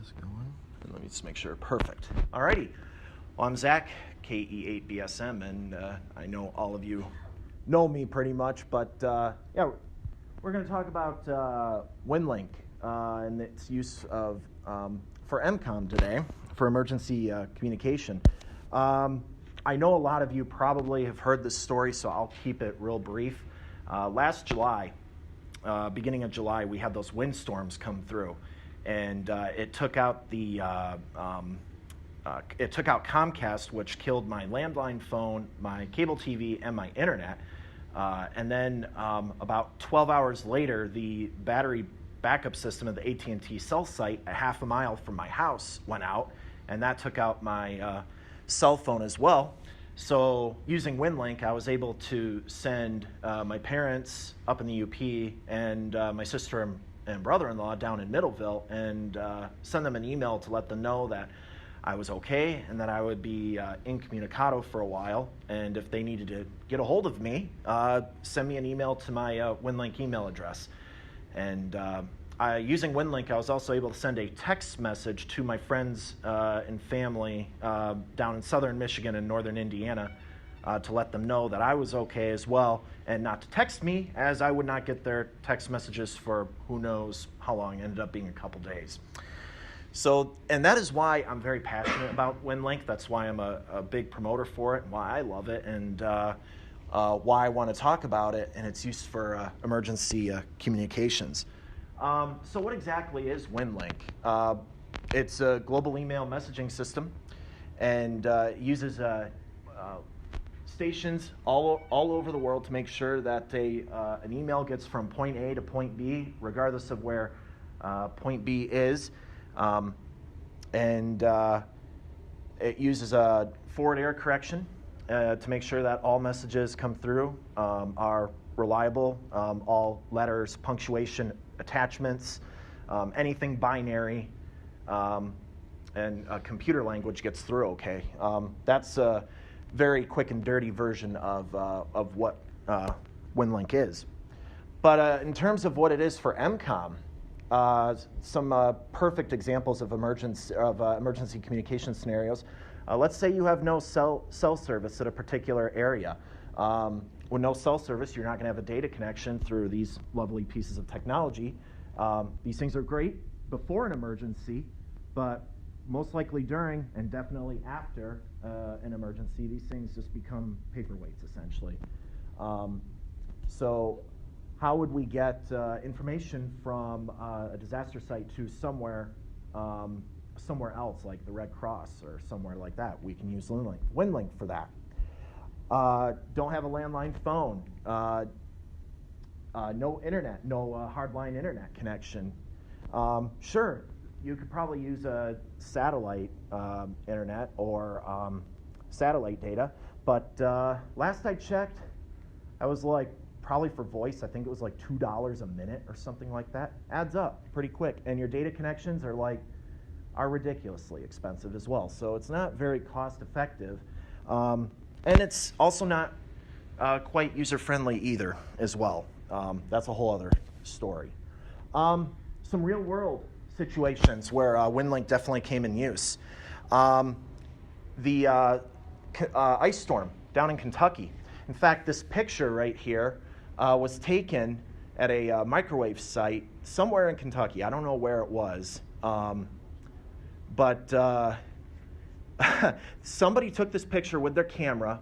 this going? And let me just make sure. Perfect. Alrighty. Well, I'm Zach, KE8BSM, and I know all of you know me pretty much, but yeah, we're going to talk about Winlink and its use of for EmComm today, for emergency communication. I know a lot of you probably have heard this story, so I'll keep it real brief. Last July, beginning of July, we had those windstorms come through, and it took out the Comcast, which killed my landline phone, my cable TV, and my internet. And then about 12 hours later, the battery backup system of the AT&T cell site a half a mile from my house went out, and that took out my cell phone as well. So using Winlink, I was able to send my parents up in the UP and my sister and brother-in-law down in Middleville and send them an email to let them know that I was okay and that I would be incommunicado for a while. And if they needed to get a hold of me, send me an email to my Winlink email address. And using Winlink, I was also able to send a text message to my friends and family down in southern Michigan and northern Indiana to let them know that I was okay as well, and not to text me, as I would not get their text messages for who knows how long. It ended up being a couple days. So, and that is why I'm very passionate about Winlink. That's why I'm a big promoter for it, and why I love it, and why I want to talk about it and its use for emergency communications. So what exactly is Winlink? It's a global email messaging system, and uses stations all over the world to make sure that an email gets from point A to point B, regardless of where point B is. And it uses a forward error correction to make sure that all messages come through are reliable, all letters, punctuation, attachments, anything binary, and a computer language gets through okay. That's a very quick and dirty version of what Winlink is. But in terms of what it is for EmComm, some perfect examples of emergency communication scenarios. Let's say you have no cell service at a particular area. With no cell service, you're not going to have a data connection through these lovely pieces of technology. These things are great before an emergency, but most likely during and definitely after an emergency, these things just become paperweights, essentially. So how would we get information from a disaster site to somewhere else, like the Red Cross or somewhere like that? We can use Winlink for that. Don't have a landline phone, no internet, no hardline internet connection. Sure, you could probably use a satellite internet or satellite data, but last I checked, I was like, probably for voice, I think it was like $2 a minute or something like that. Adds up pretty quick, and your data connections are ridiculously expensive as well. So it's not very cost effective, and it's also not quite user friendly either as well. That's a whole other story. Some real world situations where Winlink definitely came in use. The ice storm down in Kentucky. In fact, this picture right here was taken at a microwave site somewhere in Kentucky. I don't know where it was, but somebody took this picture with their camera,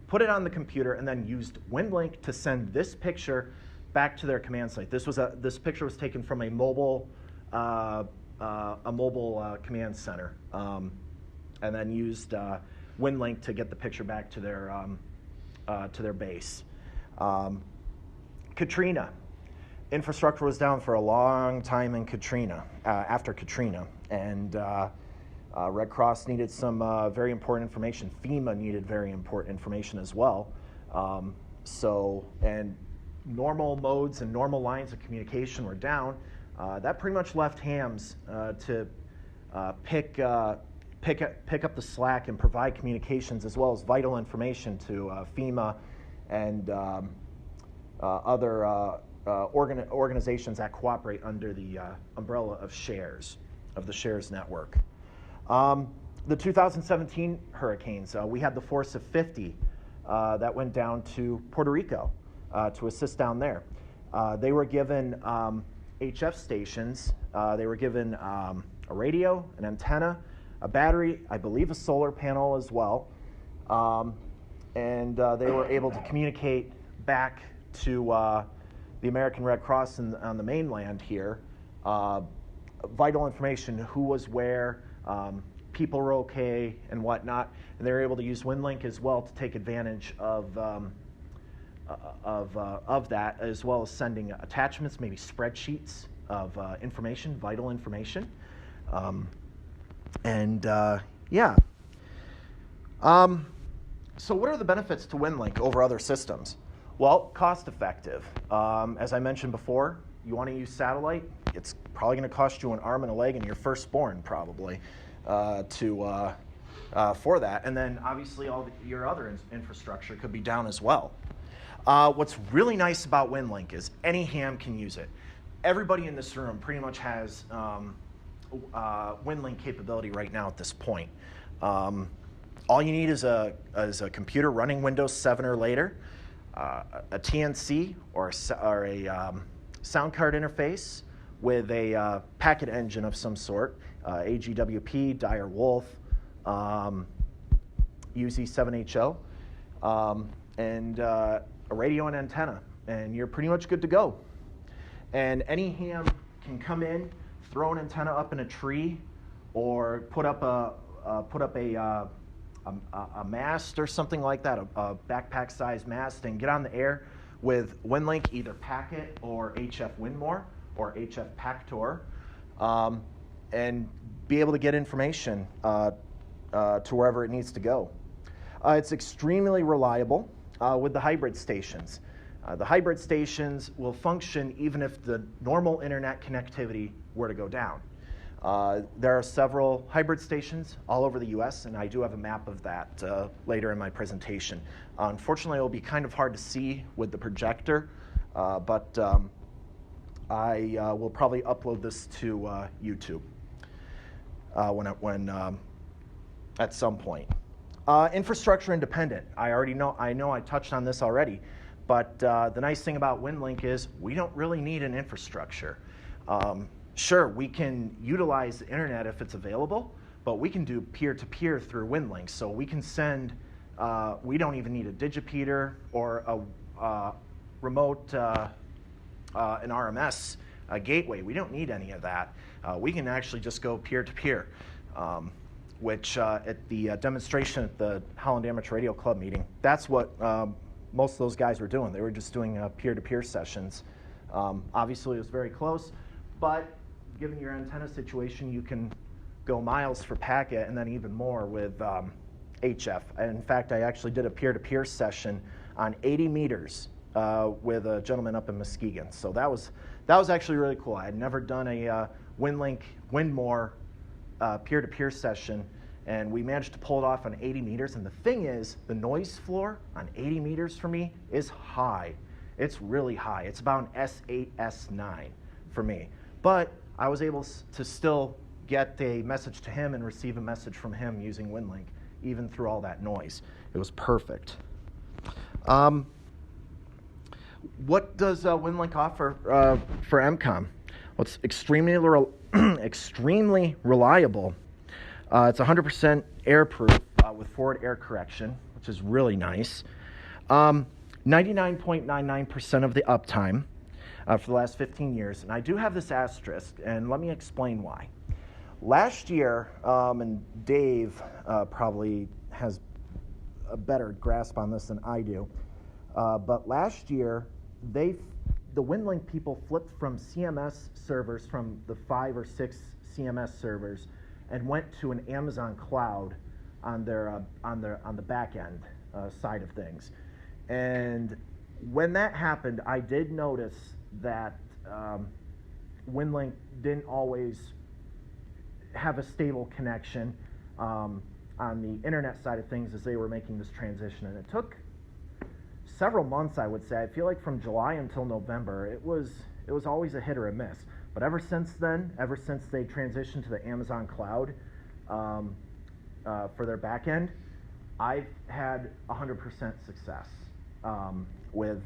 put it on the computer, and then used Winlink to send this picture back to their command site. This picture was taken from a mobile command center, and then used Winlink to get the picture back to their base. Katrina. Infrastructure was down for a long time in Katrina, after Katrina, and Red Cross needed some very important information. FEMA needed very important information as well. And normal modes and normal lines of communication were down. That pretty much left hams to pick up the slack and provide communications as well as vital information to FEMA and other organizations that cooperate under the umbrella of shares. of the shares network. The 2017 hurricanes, we had the force of 50 that went down to Puerto Rico to assist down there. They were given HF stations. They were given a radio, an antenna, a battery, I believe a solar panel as well. And they were able to communicate back to the American Red Cross on the mainland here. Vital information, who was where, people were okay and whatnot, and they were able to use Winlink as well to take advantage of that, as well as sending attachments, maybe spreadsheets of information, vital information, yeah. So what are the benefits to Winlink over other systems? Well, cost effective. As I mentioned before, you want to use satellite, it's probably going to cost you an arm and a leg and your firstborn probably for that. And then obviously your other infrastructure could be down as well. What's really nice about Winlink is any ham can use it. Everybody in this room pretty much has Winlink capability right now at this point. All you need is a computer running Windows 7 or later, a TNC or a sound card interface with a packet engine of some sort, AGWP, Dire Wolf, UZ7HO, and a radio and antenna, and you're pretty much good to go. And any ham can come in, throw an antenna up in a tree, or put up a mast or something like that, a backpack-sized mast, and get on the air with Winlink, either Packet or HF WINMOR or HF Pactor, and be able to get information to wherever it needs to go. It's extremely reliable with the hybrid stations. The hybrid stations will function even if the normal internet connectivity were to go down. There are several hybrid stations all over the US, and I do have a map of that later in my presentation. Unfortunately, it will be kind of hard to see with the projector, but I will probably upload this to YouTube at some point. Infrastructure independent. I know I touched on this already, but the nice thing about Winlink is we don't really need an infrastructure. Sure, we can utilize the internet if it's available, but we can do peer-to-peer through Winlink. So we can send, we don't even need a digipeater or a remote, an RMS gateway. We don't need any of that. We can actually just go peer-to-peer, which at the demonstration at the Holland Amateur Radio Club meeting, that's what most of those guys were doing. They were just doing peer-to-peer sessions. Obviously, it was very close, but given your antenna situation, you can go miles for packet and then even more with HF. And in fact, I actually did a peer-to-peer session on 80 meters with a gentleman up in Muskegon. So that was actually really cool. I had never done a Winlink WINMOR peer-to-peer session, and we managed to pull it off on 80 meters. And the thing is, the noise floor on 80 meters for me is high. It's really high. It's about an S8, S9 for me. But I was able to still get a message to him and receive a message from him using Winlink, even through all that noise. It was perfect. What does Winlink offer for EmComm? Well, it's extremely reliable. It's 100% airproof with forward air correction, which is really nice. 99.99% of the uptime for the last 15 years. And I do have this asterisk, and let me explain why. Last year, and Dave probably has a better grasp on this than I do, but last year, the Winlink people flipped from CMS servers, from the 5 or 6 CMS servers, and went to an Amazon cloud on the back end side of things. And when that happened, I did notice that Winlink didn't always have a stable connection on the internet side of things as they were making this transition. And it took several months, I would say. I feel like from July until November, it was always a hit or a miss. But ever since then, ever since they transitioned to the Amazon cloud for their back end, I've had 100% success with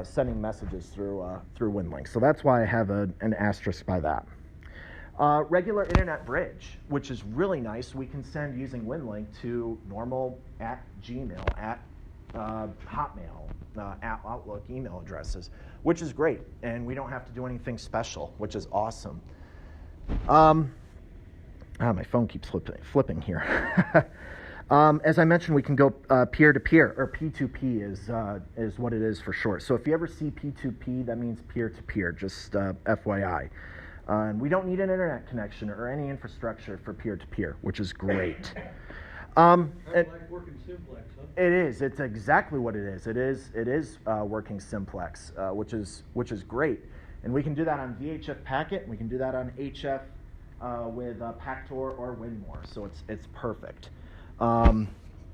sending messages through Winlink. So that's why I have an asterisk by that. Regular internet bridge, which is really nice. We can send using Winlink to normal at Gmail, at Hotmail, at Outlook email addresses, which is great. And we don't have to do anything special, which is awesome. My phone keeps flipping here. As I mentioned, we can go peer-to-peer, or P2P is what it is for short. So if you ever see P2P, that means peer-to-peer, just FYI. And we don't need an internet connection or any infrastructure for peer-to-peer, which is great. Like working simplex, huh? It is. It's exactly what it is. It is working simplex, which is great. And we can do that on VHF Packet. We can do that on HF with Pactor or WINMOR. So it's perfect. And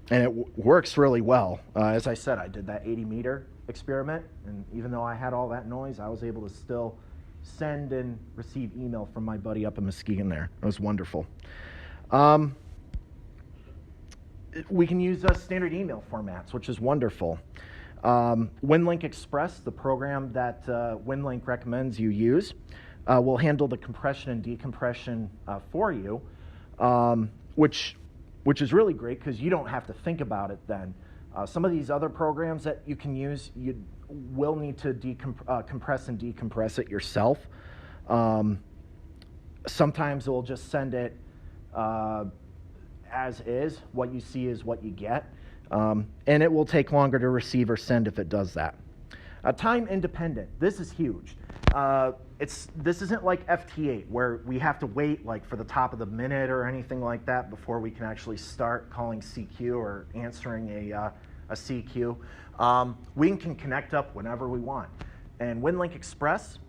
it works really well. As I said, I did that 80-meter experiment, and even though I had all that noise, I was able to still send and receive email from my buddy up in Muskegon there. It was wonderful. We can use standard email formats, which is wonderful. Winlink Express, the program that Winlink recommends you use, will handle the compression and decompression for you, which is really great because you don't have to think about it then. Some of these other programs that you can use, you will need to compress and decompress it yourself. Sometimes it will just send it as is. What you see is what you get. And it will take longer to receive or send if it does that. Time independent. This is huge. This isn't like FT8 where we have to wait like for the top of the minute or anything like that before we can actually start calling CQ or answering a CQ. We can connect up whenever we want. And Winlink Express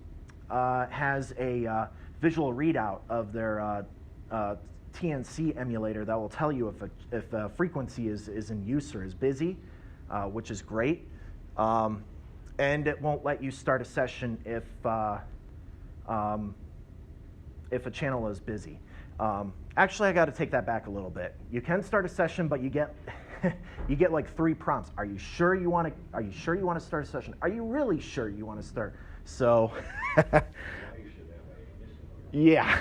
has a visual readout of their TNC emulator that will tell you if a frequency is in use or is busy, which is great. And it won't let you start a session if a channel is busy. Actually, I got to take that back a little bit. You can start a session, but you get you get like 3 prompts. Are you sure you want to? Are you sure you want to start a session? Are you really sure you want to start? So, yeah.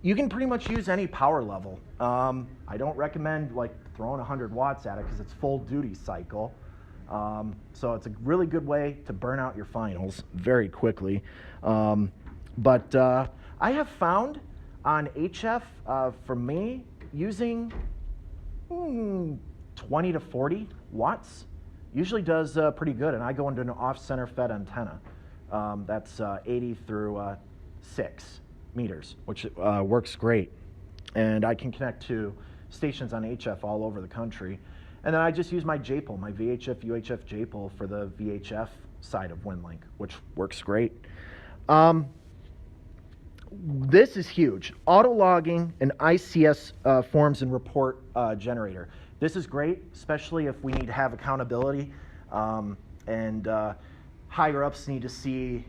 You can pretty much use any power level. I don't recommend like throwing 100 watts at it because it's full duty cycle. So it's a really good way to burn out your finals very quickly. But I have found on HF, for me, using 20 to 40 watts usually does pretty good. And I go into an off-center fed antenna. That's 80 through 6 meters, which works great. And I can connect to stations on HF all over the country. And then I just use my JPL, my VHF, UHF JPL for the VHF side of Winlink, which works great. This is huge. Auto logging and ICS forms and report generator. This is great, especially if we need to have accountability and higher ups need to see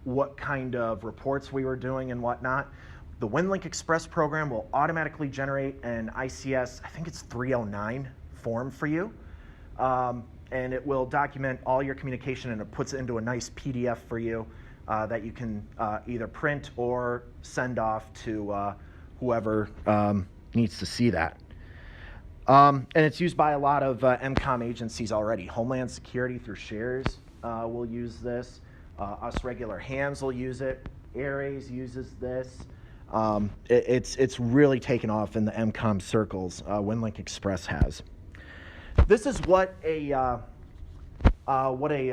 what kind of reports we were doing and whatnot. The Winlink Express program will automatically generate an ICS, I think it's 309 form for you. And it will document all your communication and it puts it into a nice PDF for you that you can either print or send off to whoever needs to see that. And it's used by a lot of EmComm agencies already. Homeland Security through shares will use this. Us regular hands will use it. AirAs uses this. It's really taken off in the EmComm circles. Winlink Express has. This is what a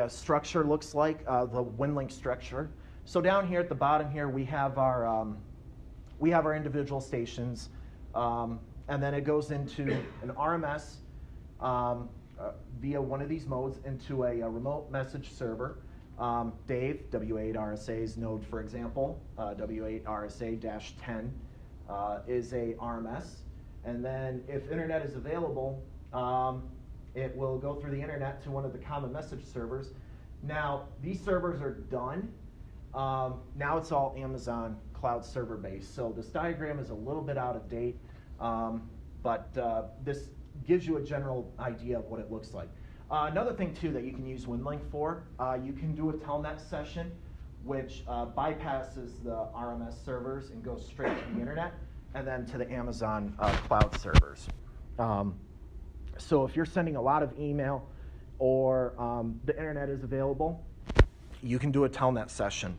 structure looks like. The Winlink structure. So down here at the bottom here we have our individual stations, and then it goes into an RMS via one of these modes into a remote message server. Dave, W8RSA's node, for example, W8RSA-10 is a RMS. And then if internet is available, it will go through the internet to one of the common message servers Now, these servers are done. Now it's all Amazon cloud server based. So this diagram is a little bit out of date, but this gives you a general idea of what it looks like. Another thing too that you can use Winlink for, you can do a telnet session which bypasses the RMS servers and goes straight to the internet and then to the Amazon cloud servers. So if you're sending a lot of email or the internet is available, you can do a telnet session.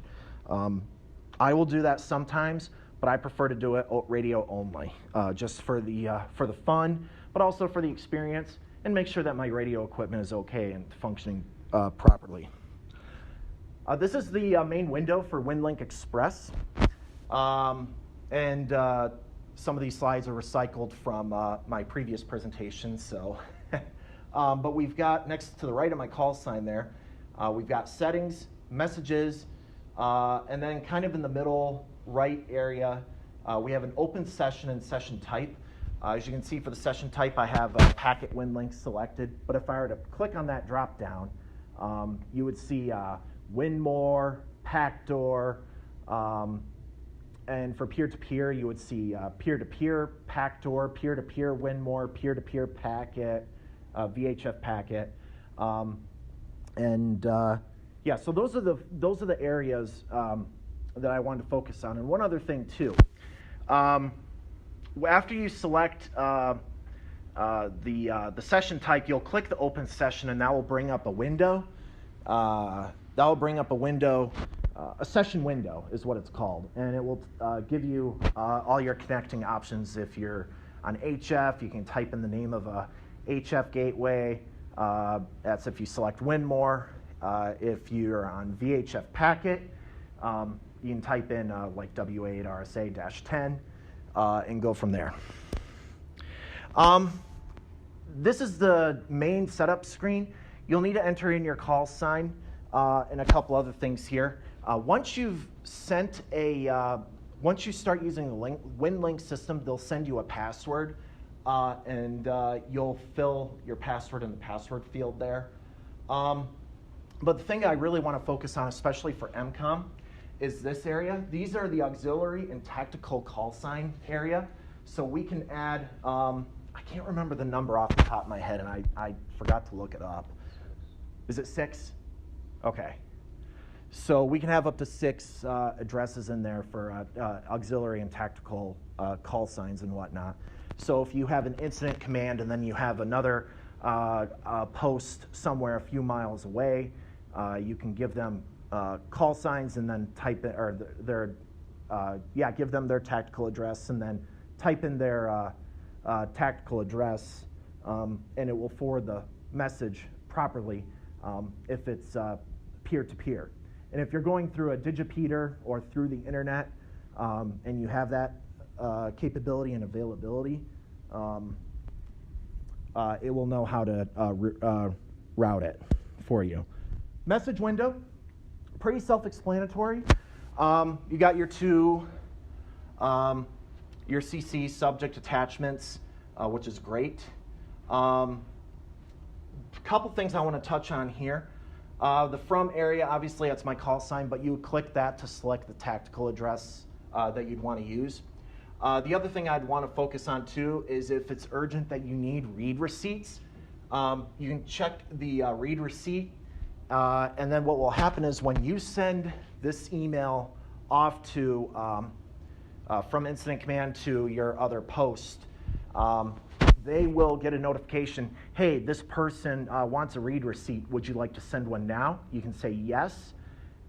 I will do that sometimes, but I prefer to do it radio only, just for the fun, but also for the experience, and make sure that my radio equipment is okay and functioning properly. This is the main window for Winlink Express, and some of these slides are recycled from my previous presentation. So, but we've got next to the right of my call sign there, we've got settings, messages, and then kind of in the middle right area, we have an open session and session type. As you can see, for the session type, I have a Packet Winlink selected. But if I were to click on that drop down, you would see WINMOR, Pactor, and for peer-to-peer, you would see peer-to-peer Pactor, peer-to-peer WINMOR, peer-to-peer Packet, VHF Packet, yeah. So those are the areas that I wanted to focus on. And one other thing too, after you select the session type, you'll click the open session, and that will bring up a window. That will bring up a window. A session window is what it's called, and it will give you all your connecting options. If you're on HF, you can type in the name of a HF gateway. That's if you select WINMOR. If you're on VHF Packet, you can type in like W8RSA-10 and go from there. This is the main setup screen. You'll need to enter in your call sign and a couple other things here. Once you've sent once you start using the Winlink system, they'll send you a password, and you'll fill your password in the password field there. But the thing I really want to focus on, especially for EmComm, is this area. These are the auxiliary and tactical call sign area. So we can add, I can't remember the number off the top of my head, and I forgot to look it up. Is it 6? Okay. So we can have up to 6 addresses in there for auxiliary and tactical call signs and whatnot. So if you have an incident command and then you have another post somewhere a few miles away, you can give them call signs and then type it, or give them their tactical address and then type in their tactical address, and it will forward the message properly if it's peer-to-peer. And if you're going through a digipeater or through the internet and you have that capability and availability, it will know how to route it for you. Message window, pretty self-explanatory. You got your two, your CC subject attachments, which is great. A couple things I want to touch on here. The from area, obviously that's my call sign, but you would click that to select the tactical address that you'd want to use. The other thing I'd want to focus on too is if it's urgent that you need read receipts, you can check the read receipt, and then what will happen is when you send this email off to from incident command to your other post, they will get a notification, hey, this person wants a read receipt. Would you like to send one now? You can say yes.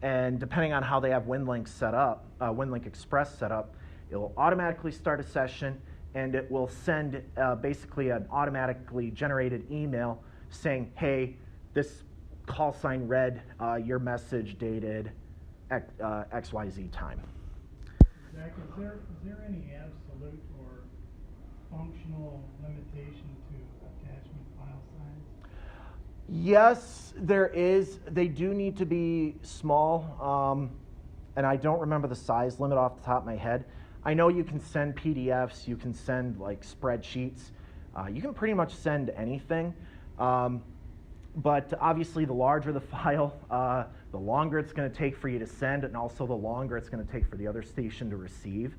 And depending on how they have Winlink set up, Winlink Express set up, it will automatically start a session, and it will send basically an automatically generated email saying, hey, this call sign read your message dated XYZ time. Zach, is there any absolute or functional limitation to attachment file size? Yes, there is. They do need to be small, and I don't remember the size limit off the top of my head. I know you can send PDFs, you can send like spreadsheets, you can pretty much send anything. But obviously, the larger the file, the longer it's going to take for you to send, and also the longer it's going to take for the other station to receive.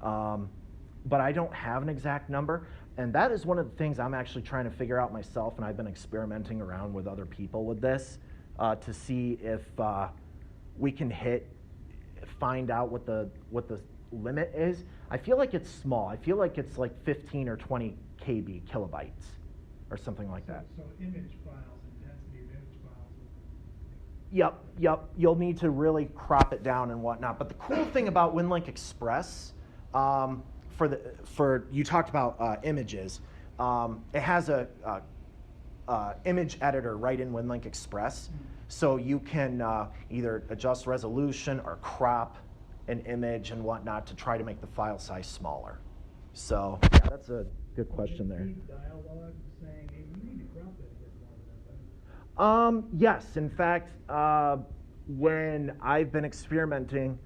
But I don't have an exact number, and that is one of the things I'm actually trying to figure out myself, and I've been experimenting around with other people with this to see if we can find out what the limit is. I feel like it's small. I feel like it's like 15 or 20 kilobytes or something like that. So image files, intensity of image files. Yep. You'll need to really crop it down and whatnot. But the cool thing about Winlink Express, for you talked about images, it has a image editor right in Winlink Express, so you can either adjust resolution or crop an image and whatnot to try to make the file size smaller. So yeah, that's a good question there. Dialogue saying, hey, you need to crop it a bit more than that. Yes, in fact, when I've been experimenting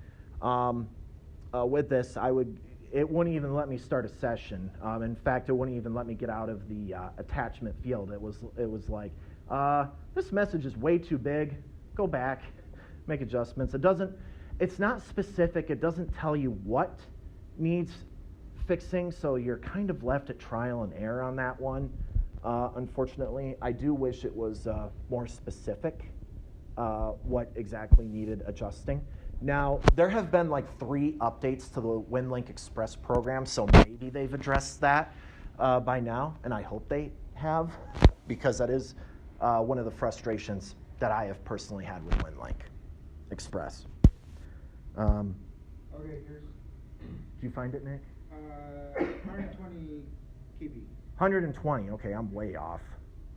with this, it wouldn't even let me start a session. In fact, it wouldn't even let me get out of the attachment field. It was like, this message is way too big. Go back, make adjustments. It's not specific. It doesn't tell you what needs fixing, so you're kind of left at trial and error on that one. Unfortunately, I do wish it was more specific what exactly needed adjusting. Now, there have been like 3 updates to the Winlink Express program, so maybe they've addressed that by now, and I hope they have, because that is one of the frustrations that I have personally had with Winlink Express. Okay, here's Did you find it, Nick? 120 KB. 120. Okay, I'm way off.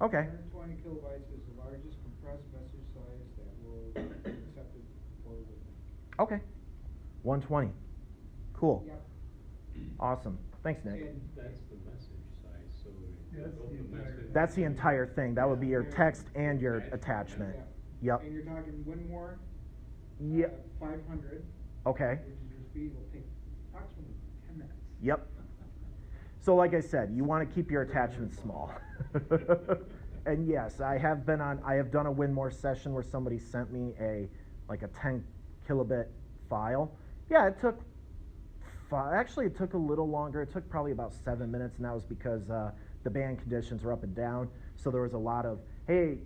Okay. 120 kilobytes is the largest compressed message size that will be accepted for Winlink. Okay. 120. Cool. Yep. Awesome. Thanks, Nick. And That's the message size, so That's both the the entire message. That's the entire thing. That would be your text and your attachment. yeah. Yep. And you're talking WINMOR. Yep. 500. Okay. Which is your speed will take approximately 10 minutes. Yep. So like I said, you want to keep your attachments small. And yes, I have done a WINMOR session where somebody sent me a 10 kilobit file. Yeah, it took a little longer. It took probably about 7 minutes, and that was because the band conditions were up and down. So there was a lot of, hey,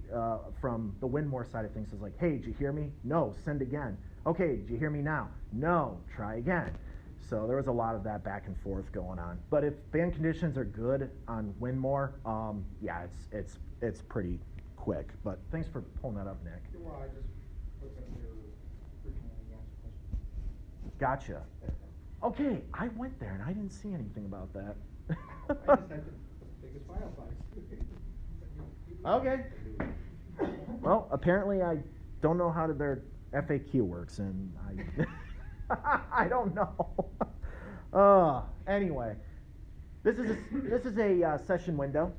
from the WINMOR side of things, it's like, hey, did you hear me? No, send again. Okay, did you hear me now? No, try again. So there was a lot of that back and forth going on. But if band conditions are good on WINMOR, yeah, it's pretty quick. But thanks for pulling that up, Nick. Well, I just looked at your originally asked question. Gotcha. Okay, I went there and I didn't see anything about that. I just had the biggest file size. Okay. Well, apparently I don't know how their FAQ works, and I don't know. Anyway, this is a session window.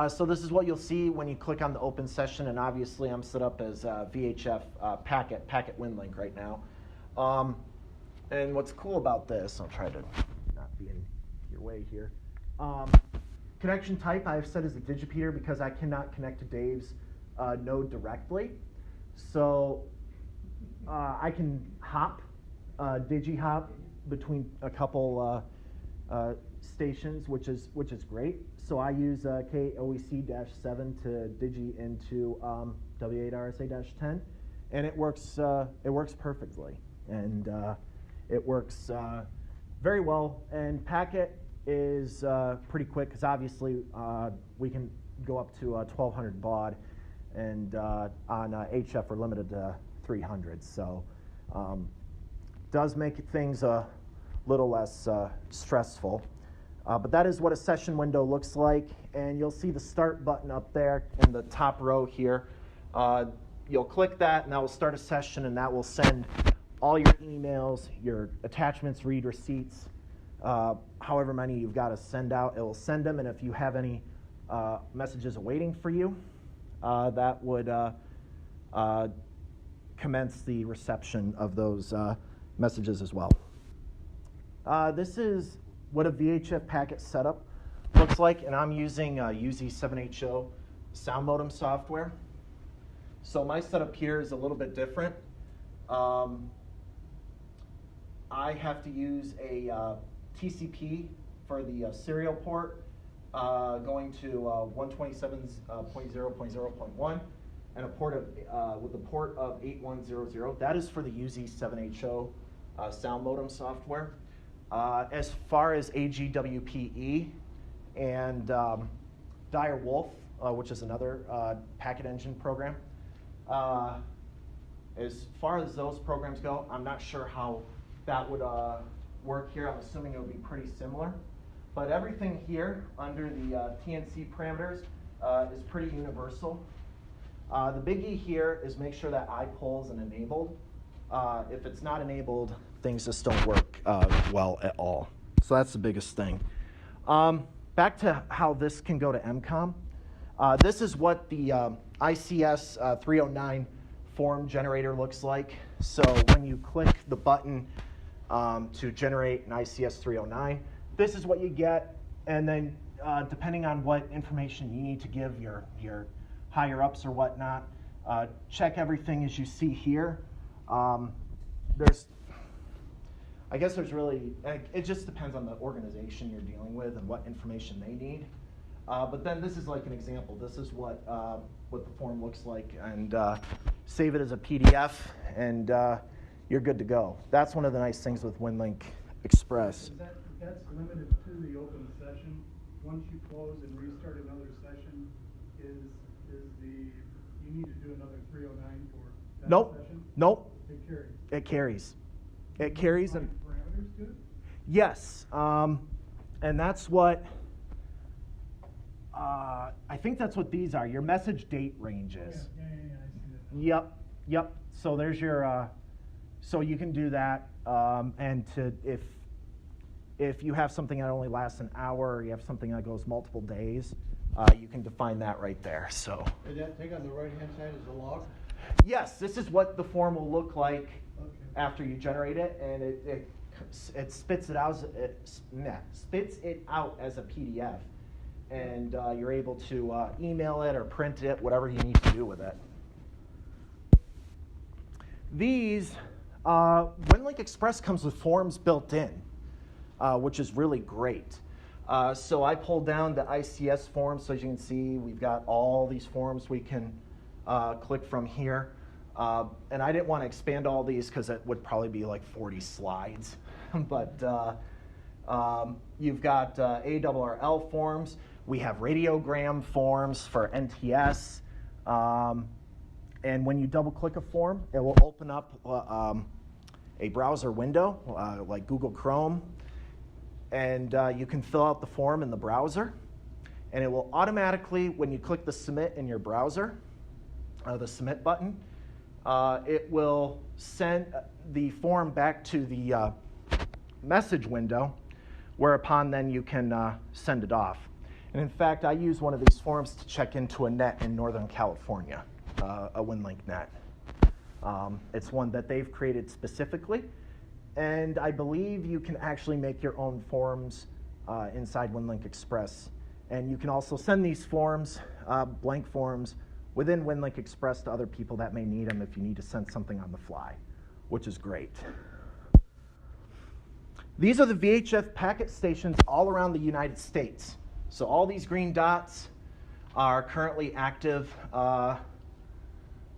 So this is what you'll see when you click on the open session, and obviously I'm set up as VHF Packet Winlink right now. And what's cool about this, I'll try to not be in your way here. Connection type I've set as a digipeater because I cannot connect to Dave's node directly. So I can digi-hop between a couple stations, which is great. So I use KOEC-7 to digi into W8RSA-10, and it works perfectly, and it works very well. And Packet is pretty quick because obviously we can go up to 1200 baud, and on HF we're limited to 300. So does make things a little less stressful. But that is what a session window looks like, and you'll see the start button up there in the top row here. You'll click that, and that will start a session, and that will send all your emails, your attachments, read receipts, however many you've got to send out. It will send them, and if you have any messages awaiting for you, that would commence the reception of those messages as well. This is what a VHF packet setup looks like, and I'm using UZ7HO sound modem software. So my setup here is a little bit different. I have to use a TCP for the serial port going to 127.0.0.1 and a port of with a port of 8100. That is for the UZ7HO sound modem software. As far as AGWPE and Dire Wolf, which is another packet engine program, as far as those programs go, I'm not sure how that would work here. I'm assuming it would be pretty similar. But everything here under the TNC parameters is pretty universal. The biggie here is make sure that iPoll is enabled. If it's not enabled, things just don't work well at all. So that's the biggest thing. Back to how this can go to EmComm. This is what the ICS 309 form generator looks like. So when you click the button to generate an ICS 309, this is what you get. And then depending on what information you need to give your higher ups or whatnot, check everything as you see here. I guess there's really, it just depends on the organization you're dealing with and what information they need. But then this is like an example. This is what the form looks like, and save it as a PDF, and you're good to go. That's one of the nice things with Winlink Express. That's limited to the open session. Once you close and restart another session, you need to do another 309 for that session? Nope. It carries. It carries. It carries. And parameters to it? yes, and that's what, I think that's what these are, your message date ranges. Yeah, I see that. Yep. So there's your, so you can do that, and if you have something that only lasts an hour, or you have something that goes multiple days, you can define that right there. So. And that thing on the right-hand side is a log? Yes, this is what the form will look like after you generate it, and it spits it out as a PDF, and you're able to email it or print it, whatever you need to do with it. These Winlink Express comes with forms built in, which is really great. So I pulled down the ICS forms, so as you can see, we've got all these forms we can click from here. And I didn't want to expand all these because it would probably be like 40 slides. But you've got ARRL forms. We have radiogram forms for NTS. And when you double click a form, it will open up a browser window like Google Chrome. And you can fill out the form in the browser. And it will automatically, when you click the submit in your browser, the submit button, it will send the form back to the message window, whereupon then you can send it off. And in fact, I use one of these forms to check into a net in Northern California, a Winlink net. It's one that they've created specifically, and I believe you can actually make your own forms inside Winlink Express. And you can also send these forms, blank forms, within Winlink Express to other people that may need them if you need to send something on the fly, which is great. These are the VHF packet stations all around the United States. So all these green dots are currently active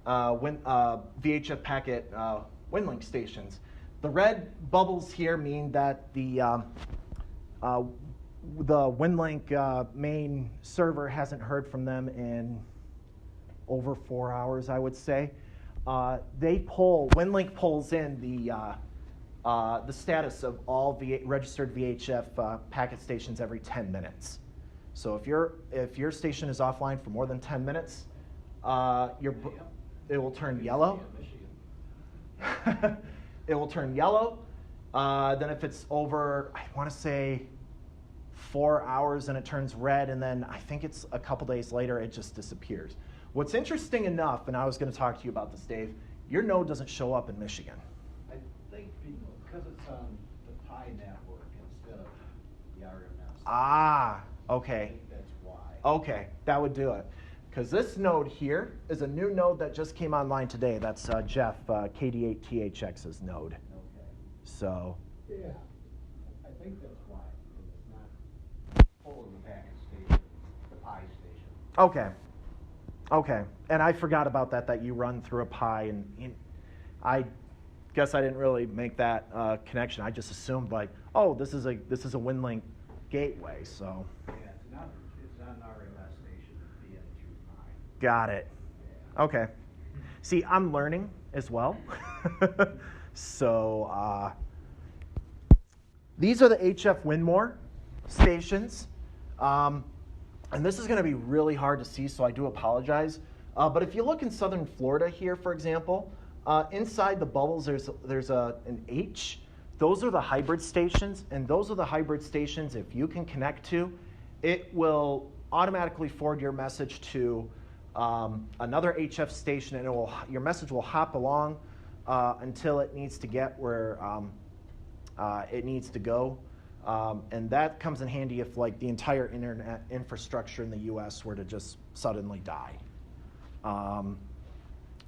VHF packet Winlink stations. The red bubbles here mean that the Winlink main server hasn't heard from them in over 4 hours, I would say. Winlink pulls in the status of all registered VHF packet stations every 10 minutes. So if your station is offline for more than 10 minutes, it will turn yellow. It will turn yellow. Then if it's over, I want to say 4 hours, and it turns red, and then I think it's a couple days later, it just disappears. What's interesting enough, and I was going to talk to you about this, Dave, your node doesn't show up in Michigan. I think because it's on the Pi network instead of the RMS. Ah, I okay. think that's why. Okay, that would do it. Because this node here is a new node that just came online today. That's Jeff, KD8THX's node. Okay. So, Yeah, I think that's why, because it's not pulling the packet station, the PI station. okay. And I forgot about that you run through a PI, and I guess I didn't really make that connection. I just assumed like, oh, this is a Winlink gateway, so. Yeah, it's not an RMS station, it's being through PI. Got it. Yeah. Okay. See, I'm learning as well. So these are the HF WINMOR stations. And this is going to be really hard to see, so I do apologize. But if you look in southern Florida here, for example, inside the bubbles there's an H. Those are the hybrid stations, and those are the hybrid stations if you can connect to, it will automatically forward your message to another HF station, and your message will hop along until it needs to get where it needs to go. And that comes in handy if like the entire internet infrastructure in the US were to just suddenly die.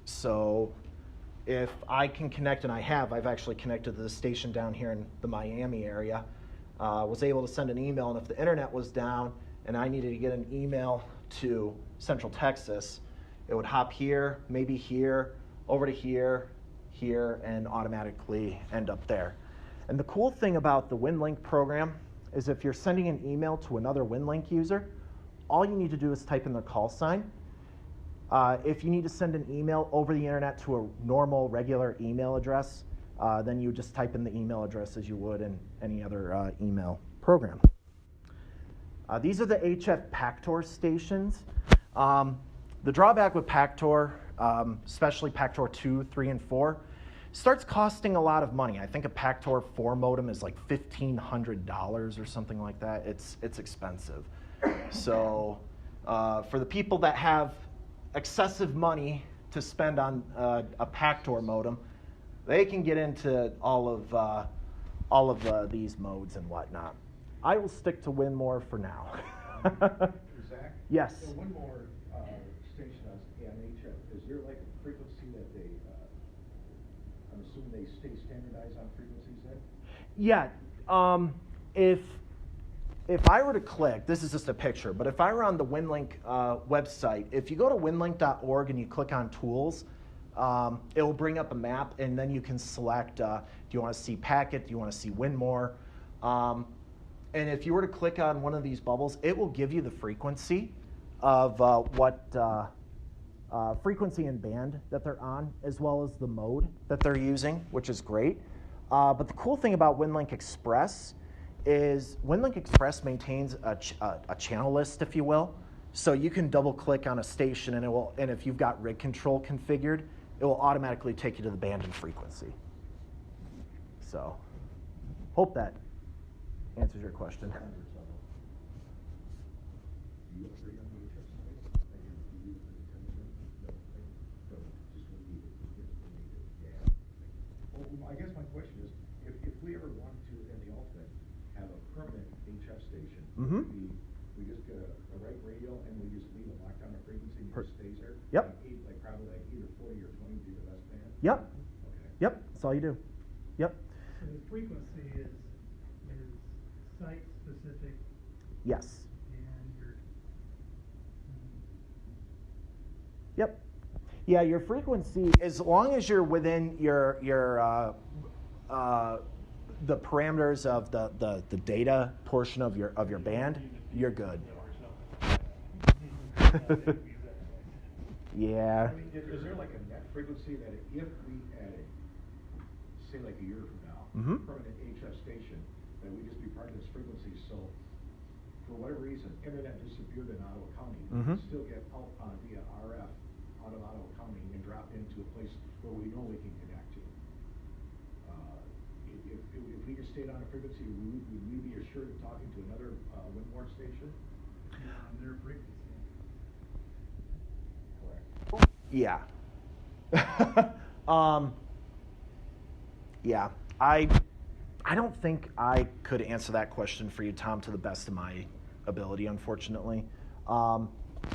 So if I can connect, and I've actually connected to the station down here in the Miami area, was able to send an email, and if the internet was down and I needed to get an email to Central Texas, it would hop here, maybe here, over to here, and automatically end up there. And the cool thing about the Winlink program is if you're sending an email to another Winlink user, all you need to do is type in their call sign. If you need to send an email over the internet to a normal, regular email address, then you just type in the email address as you would in any other email program. These are the HF Pactor stations. The drawback with Pactor, especially Pactor 2, 3, and 4, starts costing a lot of money. I think a Pactor 4 modem is like $1,500 or something like that. It's expensive. So for the people that have excessive money to spend on a Pactor modem, they can get into all of these modes and whatnot. I will stick to WINMOR for now. Zach? Yes. So one more station on HF, is there like a frequency that they, I'm assuming they stay standardized on frequencies then? Yeah. If I were to click, this is just a picture, but if I were on the Winlink website, if you go to winlink.org and you click on tools, it will bring up a map, and then you can select, do you want to see Packet, do you want to see WINMOR? And if you were to click on one of these bubbles, it will give you the frequency of what frequency and band that they're on, as well as the mode that they're using, which is great. But the cool thing about Winlink Express is Winlink Express maintains a channel list, if you will. So you can double click on a station, and if you've got rig control configured, it will automatically take you to the band and frequency. So hope that answers your question. Well, I guess my question is, if we ever want to, in the ultimate, have a permanent HF station, we just get a right radio and we just leave it locked on a frequency and it just stays there? Yep. Like probably like either 40 or 20 would be the best band? Yep. Okay. Yep. That's all you do. Yep. So the frequency is site specific. Yes. And your. Yep. Yeah, your frequency, as long as you're within your the parameters of the data portion of your band, you're good. Yeah. I mean, is there like a net frequency that if we added, say like a year from now, permanent HF station, that we just be part of this frequency, so for whatever reason, internet disappeared in Ottawa County, we can still get out via RF out of Ottawa County and drop into a place where we know we can connect to. If we just stayed on a frequency, would we be assured of talking to another WINMOR station? On their frequency. Correct. Yeah. Yeah. I don't think I could answer that question for you, Tom, to the best of my ability, unfortunately.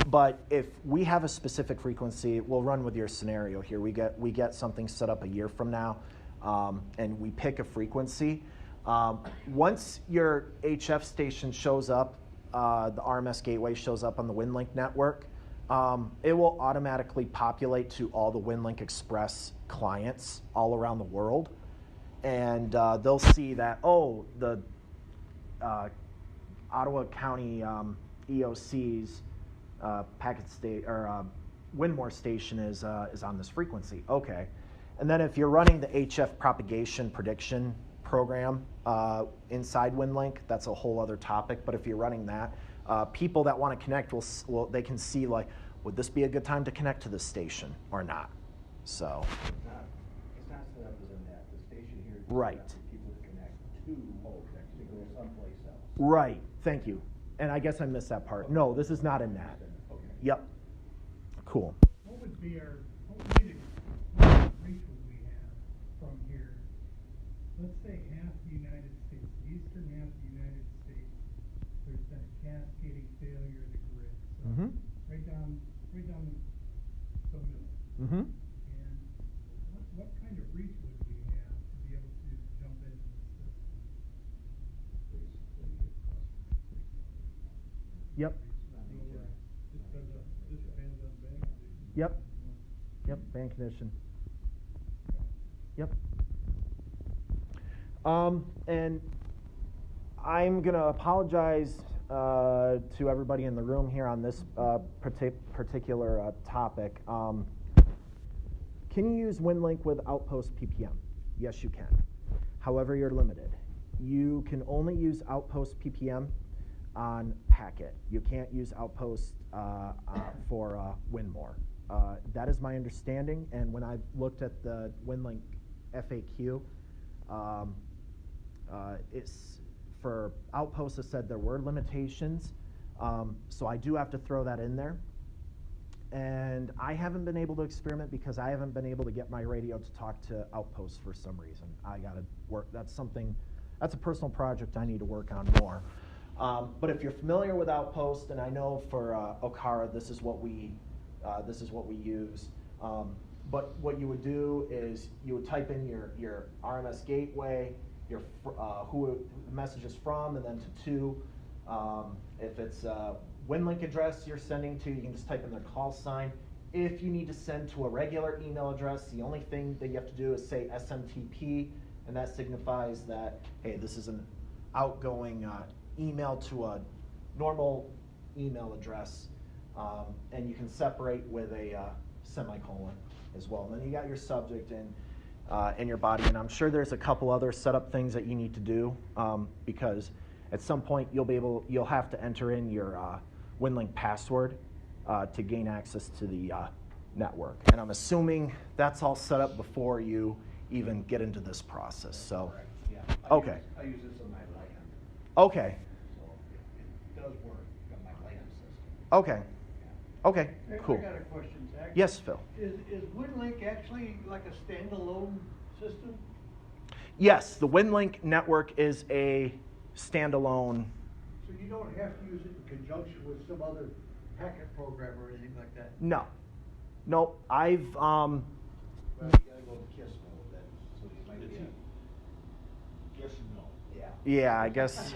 But if we have a specific frequency, we'll run with your scenario here. We get something set up a year from now, and we pick a frequency. Once your HF station shows up, the RMS gateway shows up on the Winlink network, it will automatically populate to all the Winlink Express clients all around the world. And they'll see that, oh, the Ottawa County EOC's packet state or WINMOR station is on this frequency. Okay. And then if you're running the HF propagation prediction program inside Winlink, that's a whole other topic. But if you're running that, people that want to connect will they can see, like, would this be a good time to connect to this station or not? So. It's not set up as in that. The station here is Right. set up for people to connect to OCARA, to go someplace else. Right. Thank you. And I guess I missed that part. No, this is not in that. Okay. Yep. Cool. What would be our, what would be the reach would we have from here? Let's say half the United States, the eastern half of the United States, there's been a cascading failure of the grid. So Mhm. right down the middle. Mm-hmm. And what kind of reach would we have to be able to jump into the system? Yep. This depends on bank. Yep. Yep. Band condition. Yep. And I'm gonna apologize to everybody in the room here on this particular topic. Can you use Winlink with Outpost PPM? Yes, you can. However, you're limited. You can only use Outpost PPM on Packet. You can't use Outpost for WINMOR. That is my understanding, and when I looked at the Winlink FAQ, it's for Outpost. It said there were limitations, so I do have to throw that in there. And I haven't been able to experiment because I haven't been able to get my radio to talk to Outpost for some reason. I got to work. That's a personal project I need to work on more. But if you're familiar with Outpost, and I know for OCARA, this is what we use. But what you would do is you would type in your RMS gateway, your who the message is from, and then to. If it's a Winlink address you're sending to, you can just type in their call sign. If you need to send to a regular email address, the only thing that you have to do is say SMTP, and that signifies that, hey, this is an outgoing email to a normal email address, and you can separate with a semicolon as well. And then you got your subject and your body, and I'm sure there's a couple other setup things that you need to do because at some point you'll have to enter in your Winlink password to gain access to the network. And I'm assuming that's all set up before you even get into this process. So, Yeah. Okay. I use this on my land, Okay. so it does work on my land system. Okay. Okay. Hey, Cool. I got a question, Zach. Yes, Phil. Is Winlink actually like a standalone system? Yes, the Winlink network is a standalone. So you don't have to use it in conjunction with some other packet program or anything like that? No. Nope. I've Well, you gotta go to KISS mode then, so you might be. Yes and no. Yeah. yeah, I guess.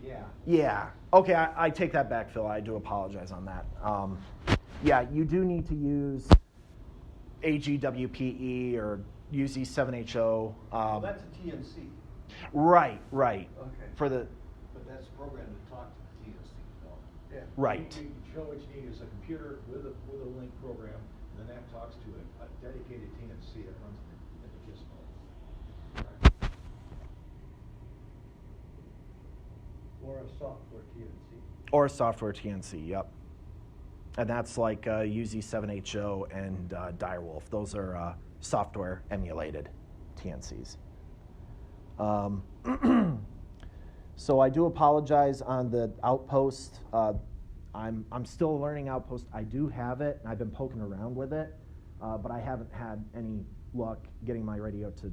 Yeah. Yeah. Okay, I take that back, Phil. I do apologize on that. Yeah, you do need to use AGWPE or UZ7HO. Well, that's a TNC, Right. Okay. For the but that's programmed to talk to the TNC, though. Yeah. right. You show what you need is a computer with a link program, and then that talks to a dedicated TNC that runs in the KISS mode. Or a software TNC? Or a software TNC. Yep. And that's like UZ7HO and Direwolf. Those are software emulated TNCs. So I do apologize on the Outpost. I'm still learning Outpost. I do have it, and I've been poking around with it, but I haven't had any luck getting my radio to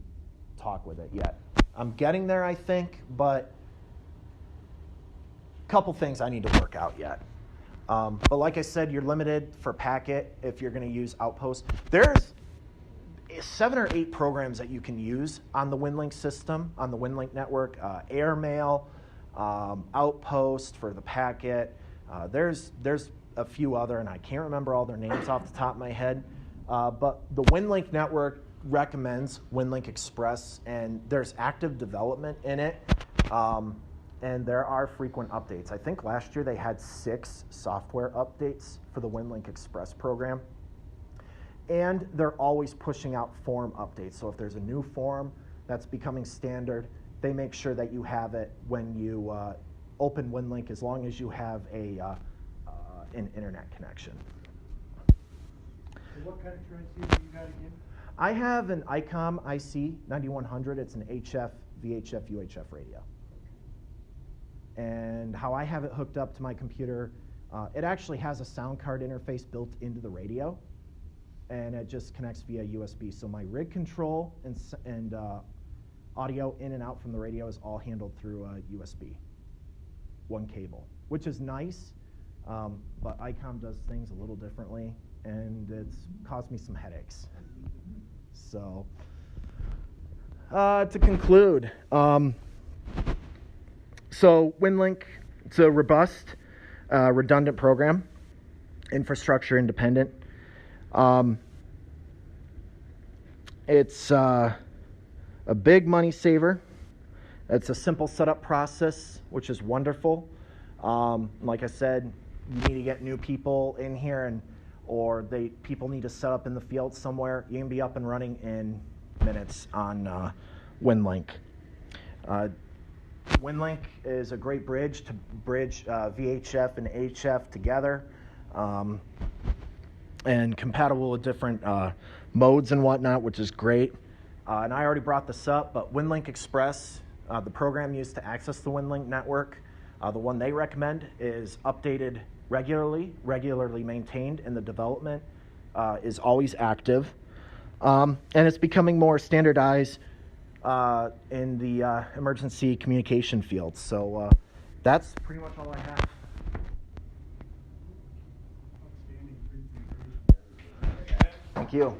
talk with it yet. I'm getting there, I think, but a couple things I need to work out yet. But like I said, you're limited for Packet if you're going to use Outpost. There's 7 or 8 programs that you can use on the Winlink system, on the Winlink network. Airmail, Outpost for the Packet. There's a few other, and I can't remember all their names off the top of my head. But the Winlink network recommends Winlink Express, and there's active development in it. And there are frequent updates. I think last year they had 6 software updates for the Winlink Express program. And they're always pushing out form updates. So if there's a new form that's becoming standard, they make sure that you have it when you open Winlink, as long as you have an internet connection. So what kind of transceiver you got again? I have an EmComm IC 9100. It's an VHF UHF radio. And how I have it hooked up to my computer, it actually has a sound card interface built into the radio, and it just connects via USB. So my rig control and audio in and out from the radio is all handled through USB, one cable, which is nice, but EmComm does things a little differently, and it's caused me some headaches. So to conclude, so Winlink, it's a robust, redundant program, infrastructure independent. It's a big money saver. It's a simple setup process, which is wonderful. Like I said, you need to get new people in here, or people need to set up in the field somewhere. You can be up and running in minutes on Winlink. Winlink is a great bridge to bridge VHF and HF together, and compatible with different modes and whatnot, which is great. And I already brought this up, but Winlink Express, the program used to access the Winlink network, the one they recommend is updated regularly maintained, and the development is always active. And it's becoming more standardized in the emergency communication field. So that's pretty much all I have. Outstanding presentation. Thank you.